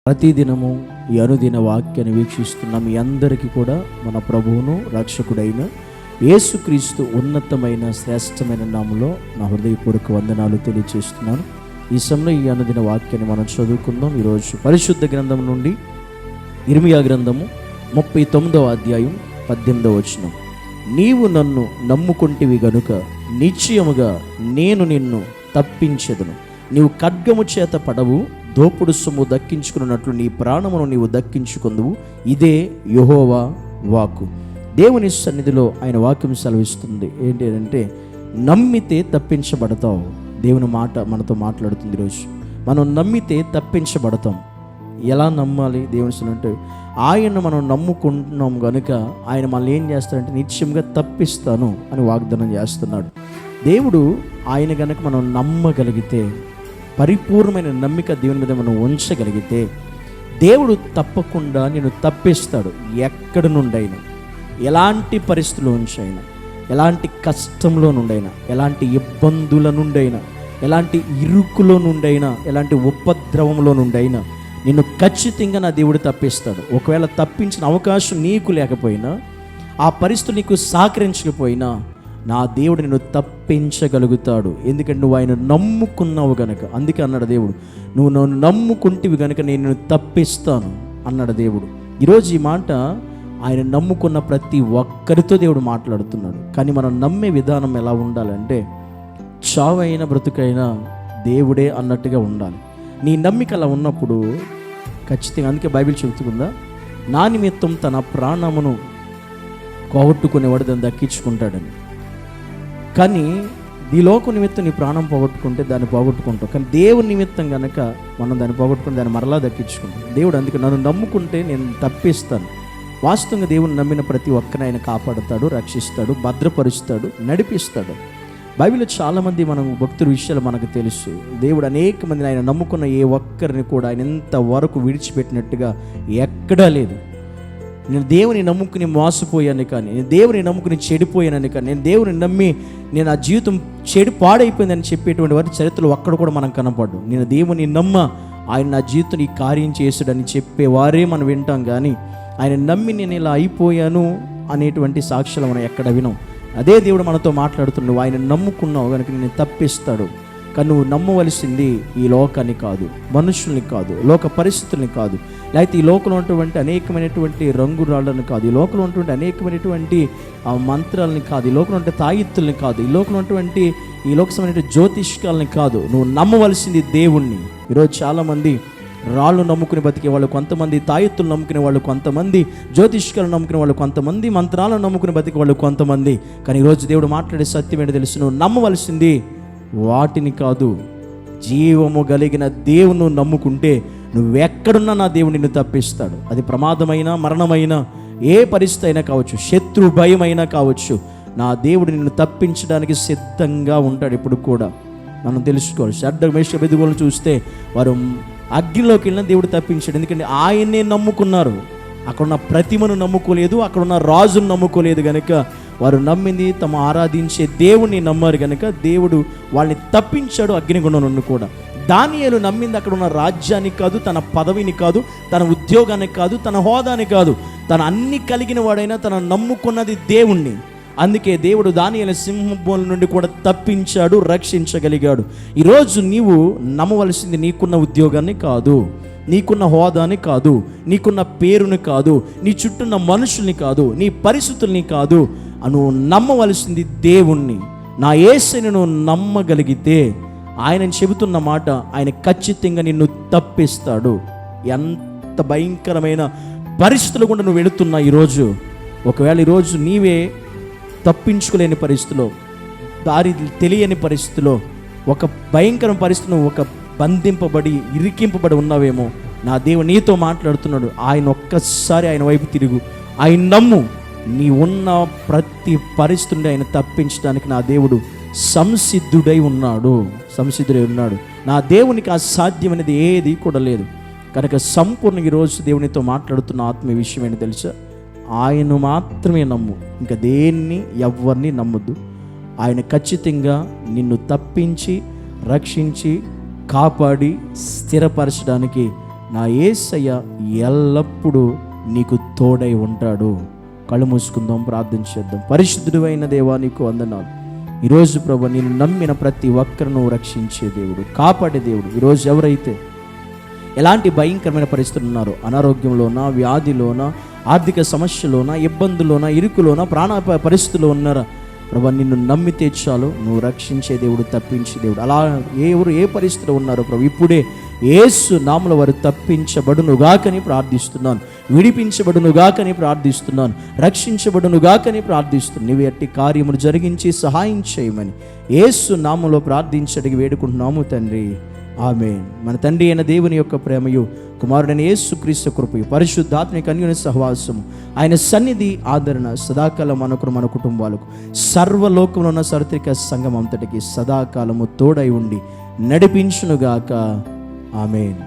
ప్రతిదినము ఈ అనుదిన వాక్యాన్ని వీక్షిస్తున్న మీ అందరికీ కూడా మన ప్రభువును రక్షకుడైన యేసుక్రీస్తు ఉన్నతమైన శ్రేష్టమైన నామములో నా హృదయపూర్వక వందనాలు తెలియజేస్తున్నాను. ఈ సమయంలో ఈ అనుదిన వాక్యాన్ని మనం చదువుకుందాం. ఈరోజు పరిశుద్ధ గ్రంథం నుండి ఇర్మియా గ్రంథము 39వ అధ్యాయం 18వ వచనం. నీవు నన్ను నమ్ముకుంటివి గనుక నిశ్చయముగా నేను నిన్ను తప్పించెదను. నీవు ఖడ్గము చేత పడవు, దోపుడు సొమ్ము దక్కించుకున్నట్లు నీ ప్రాణమును నీవు దక్కించుకుందువు. ఇదే యెహోవా వాక్కు. దేవుని సన్నిధిలో ఆయన వాక్యం సెలవిస్తుంది ఏంటి అంటే, నమ్మితే తప్పించబడతావు. దేవుని మాట మనతో మాట్లాడుతుంది ఈరోజు. మనం నమ్మితే తప్పించబడతాం. ఎలా నమ్మాలి? దేవుని సన్నిధి అంటే ఆయన మనం నమ్ముకుంటున్నాం కనుక ఆయన మనల్ని ఏం చేస్తాడంటే నిశ్చయంగా తప్పిస్తాను అని వాగ్దానం చేస్తున్నాడు. దేవుడు ఆయన కనుక మనం నమ్మగలిగితే, పరిపూర్ణమైన నమ్మిక దేవుని మీద మనం ఉంచగలిగితే, దేవుడు తప్పకుండా నేను తప్పిస్తాడు. ఎక్కడి నుండైనా, ఎలాంటి పరిస్థితుల్లో ఉంచైనా, ఎలాంటి కష్టంలో నుండైనా, ఎలాంటి ఇబ్బందుల నుండైనా, ఎలాంటి ఇరుకులో నుండైనా, ఎలాంటి ఉపద్రవంలో నుండైనా నిన్ను ఖచ్చితంగా నా దేవుడు తప్పిస్తాడు. ఒకవేళ తప్పించిన అవకాశం నీకు లేకపోయినా, ఆ పరిస్థితులు నీకు సహకరించకపోయినా, నా దేవుడు నిన్ను తప్పించగలుగుతాడు. ఎందుకంటే నువ్వు ఆయన నమ్ముకున్నావు గనక. అందుకే అన్నాడు దేవుడు, నువ్వు నన్ను నమ్ముకుంటివి గనక నేను నిన్ను తప్పిస్తాను అన్నాడు దేవుడు. ఈరోజు ఈ మాట ఆయన నమ్ముకున్న ప్రతి ఒక్కరితో దేవుడు మాట్లాడుతున్నాడు. కానీ మనం నమ్మే విధానం ఎలా ఉండాలంటే, చావైనా బ్రతుకైనా దేవుడే అన్నట్టుగా ఉండాలి. నీ నమ్మిక అలా ఉన్నప్పుడు ఖచ్చితంగా, అందుకే బైబిల్ చెబుతుందా, నా నిమిత్తం తన ప్రాణమును పోగొట్టుకునేవాడు దాన్ని దక్కించుకుంటాడని. కానీ ఈ లోక నిమిత్తం నీ ప్రాణం పోగొట్టుకుంటే దాన్ని పోగొట్టుకుంటావు. కానీ దేవుని నిమిత్తం కనుక మనం దాన్ని పోగొట్టుకుని దాన్ని మరలా దక్కించుకుంటాం. దేవుడు అందుకే నన్ను నమ్ముకుంటే నేను తప్పిస్తాను. వాస్తవంగా దేవుని నమ్మిన ప్రతి ఒక్కరిని ఆయన కాపాడుతాడు, రక్షిస్తాడు, భద్రపరుస్తాడు, నడిపిస్తాడు. బైబిల్లో చాలామంది మనం భక్తుల విషయాలు మనకు తెలుసు. దేవుడు అనేక మందిని ఆయన నమ్ముకున్న ఏ ఒక్కరిని కూడా ఆయన ఎంతవరకు విడిచిపెట్టినట్టుగా ఎక్కడా లేదు. నేను దేవుని నమ్ముకుని మోసపోయాను కానీ, నేను దేవుని నమ్ముకుని చెడిపోయానని కానీ, నేను దేవుని నమ్మి నేను ఆ జీవితం పాడైపోయిందని చెప్పేటువంటి వారి చరిత్రలో ఒక్కడ కూడా మనం కనపడ్డు. నేను దేవుని నమ్మ ఆయన నా జీవితం ఈ కార్యం చేసాడని చెప్పేవారే మనం వింటాం. కానీ ఆయన నమ్మి నేను ఇలా అయిపోయాను అనేటువంటి సాక్ష్యాలు మనం ఎక్కడ వినం. అదే దేవుడు మనతో మాట్లాడుతున్నావు. ఆయన నమ్ముకున్నావు కనుక నేను తప్పిస్తాడు. కానీ నువ్వు నమ్మవలసింది ఈ లోకాన్ని కాదు, మనుషుల్ని కాదు, లోక పరిస్థితుల్ని కాదు, లేకపోతే ఈ లోకంలో ఉన్నటువంటి అనేకమైనటువంటి రంగురాళ్ళని కాదు, ఈ లోకంలో ఉన్నటువంటి అనేకమైనటువంటి మంత్రాలని కాదు, ఈ లోకంలో ఉంటే తాయిత్తుల్ని కాదు, ఈ లోకంలో ఉన్నటువంటి ఈ లోకసమైన జ్యోతిష్కాలని కాదు. నువ్వు నమ్మవలసింది దేవుణ్ణి. ఈరోజు చాలామంది రాళ్ళు నమ్ముకుని బతికే వాళ్ళు కొంతమంది, తాయెత్తులు నమ్ముకునే వాళ్ళు కొంతమంది, జ్యోతిష్కాలను నమ్ముకునే వాళ్ళు కొంతమంది, మంత్రాలను నమ్ముకుని బతికే వాళ్ళు కొంతమంది. కానీ ఈరోజు దేవుడు మాట్లాడే సత్యం ఏంటో తెలుసు. నువ్వు నమ్మవలసింది వాటిని కాదు, జీవము కలిగిన దేవుని నమ్ముకుంటే నువ్వెక్కడున్నా నా దేవుడు నిన్ను తప్పిస్తాడు. అది ప్రమాదమైనా, మరణమైనా, ఏ పరిస్థితి అయినా కావచ్చు, శత్రు భయమైనా కావచ్చు, నా దేవుడు నిన్ను తప్పించడానికి సిద్ధంగా ఉంటాడు. ఇప్పుడు కూడా మనం తెలుసుకోవాలి. షడ్డక మేషక బెదుగోలను చూస్తే వారు అగ్నిలోకి వెళ్ళిన దేవుడు తప్పించాడు. ఎందుకంటే ఆయన్నే నమ్ముకున్నారు. అక్కడున్న ప్రతిమను నమ్ముకోలేదు, అక్కడున్న రాజును నమ్ముకోలేదు కనుక వారు నమ్మింది తమ ఆరాధించే దేవుణ్ణి నమ్మారు కనుక దేవుడు వాళ్ళని తప్పించాడు అగ్నిగుండం నుండి కూడా. దానియేలు నమ్మింది అక్కడ ఉన్న రాజ్యాన్ని కాదు, తన పదవిని కాదు, తన ఉద్యోగాన్ని కాదు, తన హోదాని కాదు, తన అన్ని కలిగిన వాడైనా తన నమ్ముకున్నది దేవుణ్ణి. అందుకే దేవుడు దానియేలు సింహబోల నుండి కూడా తప్పించాడు, రక్షించగలిగాడు. ఈరోజు నీవు నమ్మవలసింది నీకున్న ఉద్యోగాన్ని కాదు, నీకున్న హోదాని కాదు, నీకున్న పేరుని కాదు, నీ చుట్టూన్న మనుషుల్ని కాదు, నీ పరిస్థితుల్ని కాదు. నువ్వు నమ్మవలసింది దేవుణ్ణి. నా యేసుని నువ్వు నమ్మగలిగితే ఆయన చెబుతున్న మాట, ఆయన ఖచ్చితంగా నిన్ను తప్పిస్తాడు. ఎంత భయంకరమైన పరిస్థితులు కూడా నువ్వు వెళుతున్నా ఈరోజు, ఒకవేళ ఈరోజు నీవే తప్పించుకోలేని పరిస్థితిలో, దారి తెలియని పరిస్థితిలో, ఒక భయంకర పరిస్థితిలో ఒక బంధింపబడి ఇరికింపబడి ఉన్నావేమో, నా దేవుడు నీతో మాట్లాడుతున్నాడు. ఆయన ఒక్కసారి ఆయన వైపు తిరుగు, ఆయన నమ్ము. నీ ఉన్న ప్రతి పరిస్థితిని ఆయన తప్పించడానికి నా దేవుడు సంసిద్ధుడై ఉన్నాడు. నా దేవునికి అసాధ్యమైనది ఏది కూడా లేదు. కనుక సంపూర్ణ ఈరోజు దేవునితో మాట్లాడుతున్న ఆత్మీయ విషయం ఏంటి తెలుసా? ఆయన మాత్రమే నమ్ము, ఇంకా దేన్ని ఎవరిని నమ్మొద్దు. ఆయన ఖచ్చితంగా నిన్ను తప్పించి రక్షించి కాపాడి స్థిరపరచడానికి నా యేసయ్య ఎల్లప్పుడూ నీకు తోడై ఉంటాడు. కళ్ళు మూసుకుందాం, ప్రార్థన చేద్దాం. పరిశుద్ధుడు అయిన దేవా, నీకు వందనాలు. ఈరోజు ప్రభు, నేను నమ్మిన ప్రతి ఒక్కరిను రక్షించే దేవుడు, కాపాడే దేవుడు. ఈరోజు ఎవరైతే ఎలాంటి భయంకరమైన పరిస్థితులు ఉన్నారో, అనారోగ్యంలోనా, వ్యాధిలోనా, ఆర్థిక సమస్యలోనా, ఇబ్బందులోనా, ఇరుకులోనా, ప్రాణ పరిస్థితుల్లో ఉన్నారా ప్రభు, నిన్ను నమ్మితే చాలు, నువ్వు రక్షించే దేవుడు, తప్పించే దేవుడు. అలా ఎవరు ఏ పరిస్థితిలో ఉన్నారో ప్రభు, ఇప్పుడే యేసు నామములో వారు తప్పించబడునుగాకని ప్రార్థిస్తున్నాను, విడిపించబడునుగాకని ప్రార్థిస్తున్నాను, రక్షించబడునుగాకని ప్రార్థిస్తున్నాను. నీవు ఎట్టి కార్యములు జరిగించి సహాయం చేయమని యేసు నామములో ప్రార్థించడికి వేడుకుంటున్నాము తండ్రి, ఆమేన్. మన తండ్రి అయిన దేవుని యొక్క ప్రేమయు, కుమారుడైన యేసుక్రీస్తు కృపయు, పరిశుద్ధాత్మ అన్యోన్య సహవాసము, ఆయన సన్నిధి, ఆదరణ సదాకాలం మనకు, మన కుటుంబాలకు, సర్వలోకంలో ఉన్న సార్వత్రిక సంఘం అంతటికి సదాకాలము తోడై ఉండి నడిపించునుగాక. ఆమేన్.